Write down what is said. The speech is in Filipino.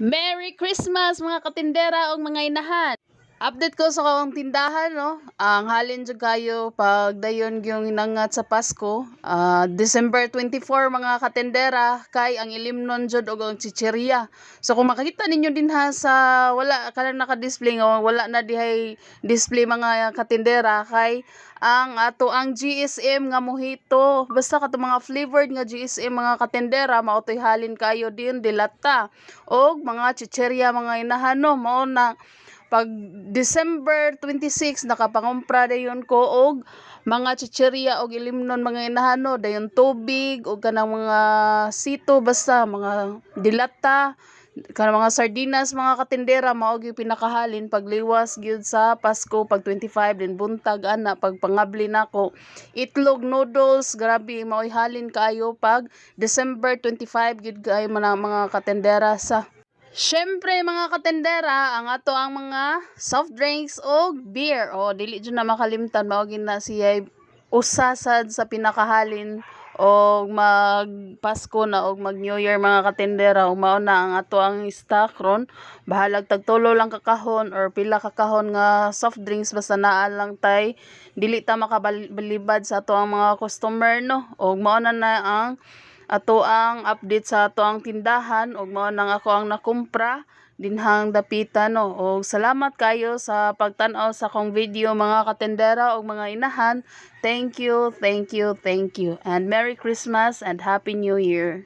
Merry Christmas mga katindera o mga inahan. Update ko sa kawang tindahan no. Ang halin jud kayo pag dayon gyung inangat sa Pasko. December 24 mga katindera kay ang ilimnon jud og ang chicheria. So kung makakita ninyo din ha sa wala kanang naka-display nga wala na dihay display mga katindera kay ang ato ang GSM nga mojito. Basta kato mga flavored nga GSM mga katindera mao toy halin kayo din dilata og mga chicheria mga inahan no mao na pag December 26 nakapangumpra dayon ko og mga chicheria og ilimnon mga inahano dayon tubig og kanang mga sito basta mga dilata kanang mga sardinas mga katindera mao gyud pinakahalin pagliwas gyud sa Pasko pag 25 din buntag ana pag pangabli nako itlog noodles grabe mao'y halin kaayo pag December 25 gyud kay mga katindera sa Siyempre mga katendera, ang ato ang mga soft drinks o beer. O dili jud na makalimtan mao na siya usasad sa pinakahalin o mag Pasko na og mag New Year mga katendera. O mao na ang ato ang stock ron. Bahalag tagtulo lang kakahon or pila kakahon nga soft drinks basta naa lang tay dili ta makabalibad sa ato ang mga customer no. O mao na ang ato ang update sa ato ang tindahan ug mao nang ako ang nakumpra dinhang dapitan no og salamat kayo sa pagtan-aw sa kong video mga katendera ug mga inahan. Thank you and Merry Christmas and Happy New Year.